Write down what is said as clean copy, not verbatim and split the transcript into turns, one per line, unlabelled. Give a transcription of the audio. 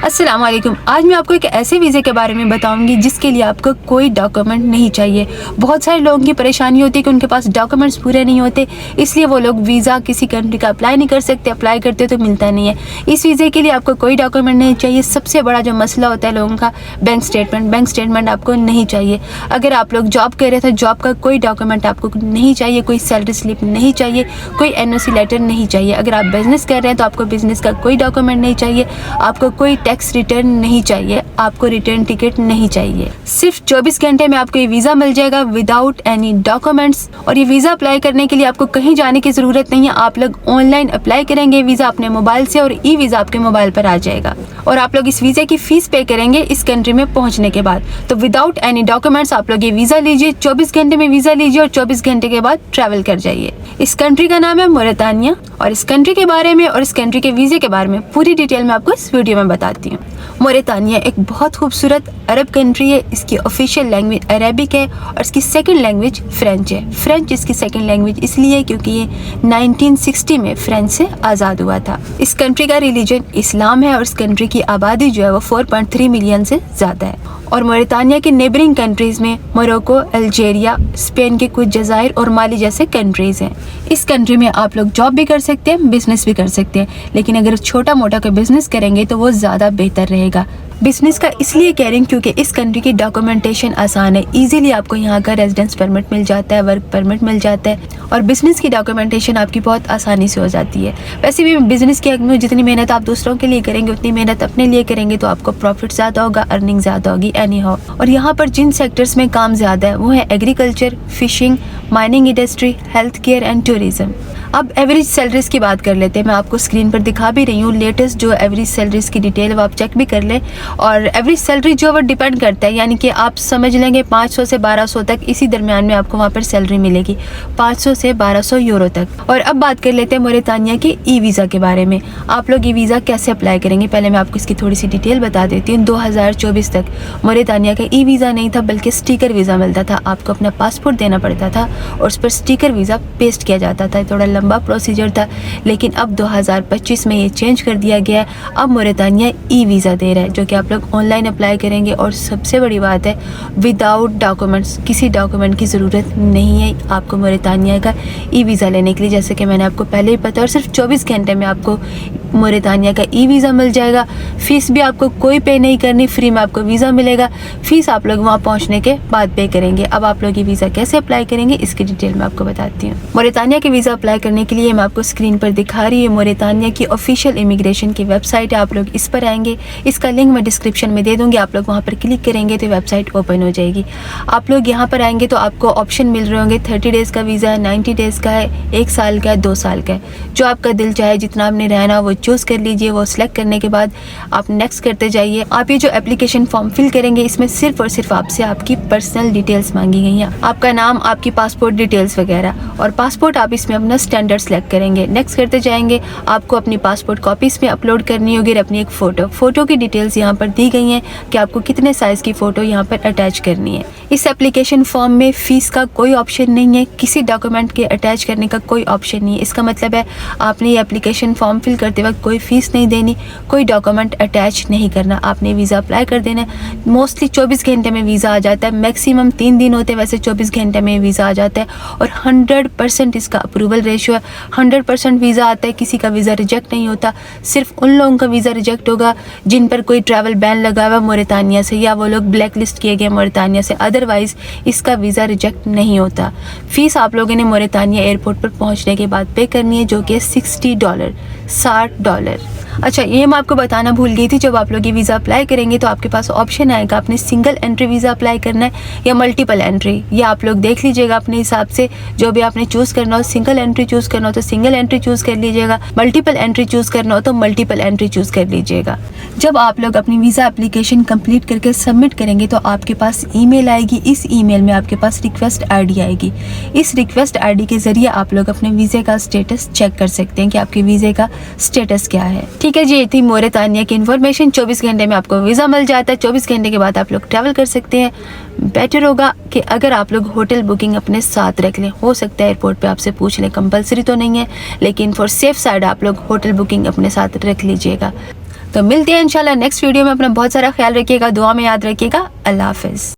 अस्सलाम वालेकुम। आज मैं आपको एक ऐसे वीज़े के बारे में बताऊंगी जिसके लिए आपको कोई डॉक्यूमेंट नहीं चाहिए। बहुत सारे लोगों की परेशानी होती है कि उनके पास डॉक्यूमेंट्स पूरे नहीं होते, इसलिए वो लोग वीज़ा किसी कंट्री का अप्लाई नहीं कर सकते, अप्लाई करते तो मिलता नहीं है। इस वीज़े के लिए आपको कोई डॉक्यूमेंट नहीं चाहिए। सबसे बड़ा जो मसला होता है लोगों का, बैंक स्टेटमेंट आपको नहीं चाहिए। अगर आप लोग जॉब कर रहे थे, जॉब का कोई डॉक्यूमेंट आपको नहीं चाहिए, कोई सैलरी स्लिप नहीं चाहिए, कोई NOC लेटर नहीं चाहिए। अगर आप बिज़नेस कर रहे हैं तो आपको बिज़नेस का कोई डॉक्यूमेंट नहीं चाहिए, आपको कोई टैक्स रिटर्न नहीं चाहिए, आपको रिटर्न टिकट नहीं चाहिए। सिर्फ 24 घंटे में आपको ये वीज़ा मिल जाएगा विदाउट एनी डॉक्यूमेंट्स। और ये वीज़ा अप्लाई करने के लिए आपको कहीं जाने की ज़रूरत नहीं है। आप लोग ऑनलाइन अप्लाई करेंगे वीज़ा अपने मोबाइल से और ई वीज़ा आपके मोबाइल पर आ जाएगा। और आप लोग इस वीज़े की फ़ीस पे करेंगे इस कंट्री में पहुंचने के बाद। तो विदाउट एनी डॉक्यूमेंट्स आप लोग ये वीज़ा लीजिए, 24 घंटे में वीज़ा लीजिए और 24 घंटे के बाद ट्रैवल कर जाइए। इस कंट्री का नाम है मोरितानिया। और इस कंट्री के बारे में और इस कंट्री के वीज़े के बारे में पूरी डिटेल में आपको इस वीडियो में बताती हूँ। मोरितानिया एक बहुत खूबसूरत अरब कंट्री है। इसकी ऑफिशियल लैंग्वेज अरेबिक है और इसकी सेकंड लैंग्वेज फ्रेंच है। फ्रेंच इसकी सेकंड लैंग्वेज इसलिए क्योंकि ये 1960 में फ्रेंच से आज़ाद हुआ था। इस कंट्री का रिलीजन इस्लाम है और इस कंट्री की आबादी जो है वो 4.3 मिलियन से ज़्यादा है। और मोरितानिया के नेबरिंग कंट्रीज़ में मोरक्को, अल्जीरिया, स्पेन के कुछ जज़ायर और माली जैसे कंट्रीज़ हैं। इस कंट्री में आप लोग जॉब भी कर सकते हैं, बिज़नेस भी कर सकते हैं, लेकिन अगर छोटा मोटा कोई बिज़नेस करेंगे तो वो ज़्यादा बेहतर रहेगा। बिज़नेस का इसलिए कह रही हूँ क्योंकि इस कंट्री की डॉक्यूमेंटेशन आसान है। इजीली आपको यहाँ का रेजिडेंस परमिट मिल जाता है, वर्क परमिट मिल जाता है और बिज़नेस की डॉक्यूमेंटेशन आपकी बहुत आसानी से हो जाती है। वैसे भी बिज़नेस के में जितनी मेहनत आप दूसरों के लिए करेंगे उतनी मेहनत अपने लिए करेंगे तो आपको प्रॉफिट ज़्यादा होगा, अर्निंग ज़्यादा होगी एनी हाउ। और यहाँ पर जिन सेक्टर्स में काम ज़्यादा है वो है agriculture, fishing, mining industry, health care and tourism. अब एवरेज सैलरीज की बात कर लेते हैं। मैं आपको स्क्रीन पर दिखा भी रही हूँ लेटेस्ट जो एवरेज सैलरीज की डिटेल वो आप चेक भी कर लें। और एवरेज सैलरी जो वो डिपेंड करता है, यानी कि आप समझ लेंगे 500 से 1200 तक, इसी दरमियान में आपको वहाँ पर सैलरी मिलेगी, 500 से 1200 यूरो तक। और अब बात कर लेते हैं मोरितानिया के ई वीज़ा के बारे में। आप लोग ई वीज़ा कैसे अप्लाई करेंगे, पहले मैं आपको इसकी थोड़ी सी डिटेल बता देती हूँ। 2024 तक मोरितानिया का ई वीज़ा नहीं था बल्कि स्टिकर वीज़ा मिलता था। आपको अपना पासपोर्ट देना पड़ता था और उस पर स्टिकर वीज़ा पेस्ट किया जाता था। थोड़ा लंबा प्रोसीजर था, लेकिन अब 2025 में ये चेंज कर दिया गया है। अब मोरितानिया ई वीज़ा दे रहा है जो कि आप लोग ऑनलाइन अप्लाई करेंगे। और सबसे बड़ी बात है विदाउट डॉक्यूमेंट्स, किसी डॉक्यूमेंट की ज़रूरत नहीं है आपको मोरितानिया का ई वीज़ा लेने के लिए। जैसे कि मैंने आपको पहले ही बताया, और सिर्फ 24 घंटे में आपको मोरितानिया का ई वीज़ा मिल जाएगा। फ़ीस भी आपको कोई पे नहीं करनी, फ्री में आपको वीज़ा मिलेगा। फ़ीस आप लोग वहाँ पहुँचने के बाद पे करेंगे। अब आप लोग ये वीज़ा कैसे अप्लाई करेंगे इसकी डिटेल मैं आपको बताती हूँ। मोरितानिया के वीज़ा अप्लाई करने के लिए मैं आपको स्क्रीन पर दिखा रही हूँ मोरितानिया की ऑफिशियल इमिग्रेशन की वेबसाइट है। आप लोग इस पर आएंगे, इसका लिंक मैं डिस्क्रिप्शन में दे दूँगी। आप लोग वहाँ पर क्लिक करेंगे तो वेबसाइट ओपन हो जाएगी। आप लोग यहाँ पर आएंगे तो आपको ऑप्शन मिल रहे होंगे। 30 डेज़ का वीज़ा है, 90 डेज़ का है, 1 साल का है, 2 साल का है। जो आपका दिल चाहे जितना आपने रहना वो चूज़ कर लीजिए। वो सिलेक्ट करने के बाद आप नेक्स्ट करते जाइए। आप ये जो एप्लीकेशन फॉर्म फिल करेंगे इसमें सिर्फ और सिर्फ आपसे आपकी पर्सनल डिटेल्स मांगी गई हैं, आपका नाम, आपकी पासपोर्ट डिटेल्स वगैरह। और पासपोर्ट आप इसमें अपना स्टैंडर्ड सेलेक्ट करेंगे। नेक्स्ट करते जाएंगे। आपको अपनी पासपोर्ट कॉपी इसमें अपलोड करनी होगी और अपनी एक फ़ोटो की डिटेल्स यहाँ पर दी गई हैं कि आपको कितने साइज़ की फ़ोटो यहाँ पर अटैच करनी है। इस एप्लीकेशन फॉर्म में फ़ीस का कोई ऑप्शन नहीं है, किसी डॉक्यूमेंट के अटैच करने का कोई ऑप्शन नहीं है। इसका मतलब है आपने ये एप्लीकेशन फॉर्म फिल करते वक्त कोई फ़ीस नहीं देनी, कोई डॉक्यूमेंट अटैच नहीं करना, आपने वीज़ा अप्लाई कर देना। मोस्टली 24 घंटे में वीज़ा आ जाता है, मैक्सिमम 3 दिन होते हैं, वैसे 24 घंटे में वीज़ा आ जाता है। और 100% इसका अप्रूवल रेशियो है, 100% वीज़ा आता है, किसी का वीज़ा रिजेक्ट नहीं होता। सिर्फ उन लोगों का वीज़ा रिजेक्ट होगा जिन पर कोई ट्रैवल बैन लगा हुआ मोरितानिया से या वो लोग ब्लैक लिस्ट किए गए मोरितानिया से, अदरवाइज़ इसका वीज़ा रिजेक्ट नहीं होता। फ़ीस आप लोगों ने मोरितानिया एयरपोर्ट पर पहुंचने के बाद पे करनी है जो कि $60, $60। अच्छा, ये मैं आपको बताना भूल गई थी, जब आप लोग ये वीज़ा अप्लाई करेंगे तो आपके पास ऑप्शन आएगा आपने सिंगल एंट्री वीज़ा अप्लाई करना है या मल्टीपल एंट्री। ये आप लोग देख लीजिएगा अपने हिसाब से, जो भी आपने चूज़ करना हो। सिंगल एंट्री चूज़ करना हो तो सिंगल एंट्री चूज़ कर लीजिएगा, मल्टीपल एंट्री चूज़ करना हो तो मल्टीपल एंट्री चूज़ कर लीजिएगा। जब आप लोग अपनी वीज़ा एप्लीकेशन कंप्लीट करके सबमिट करेंगे तो आपके पास ईमेल आएगी। इस ईमेल में आपके पास रिक्वेस्ट ID आएगी। इस रिक्वेस्ट ID के ज़रिए आप लोग अपने वीज़े का स्टेटस चेक कर सकते हैं कि आपके वीज़े का स्टेटस क्या है। ठीक है जी, ये थी मोरितानिया की इन्फॉर्मेशन। 24 घंटे में आपको वीज़ा मिल जाता है, 24 घंटे के बाद आप लोग ट्रैवल कर सकते हैं। बेटर होगा कि अगर आप लोग होटल बुकिंग अपने साथ रख लें। हो सकता है एयरपोर्ट पे आपसे पूछ लें, कंपलसरी तो नहीं है, लेकिन फॉर सेफ साइड आप लोग होटल बुकिंग अपने साथ रख लीजिएगा। तो मिलते हैं इंशाल्लाह नेक्स्ट वीडियो में। अपना बहुत सारा ख्याल रखिएगा, दुआ में याद रखिएगा। अल्लाह हाफिज़।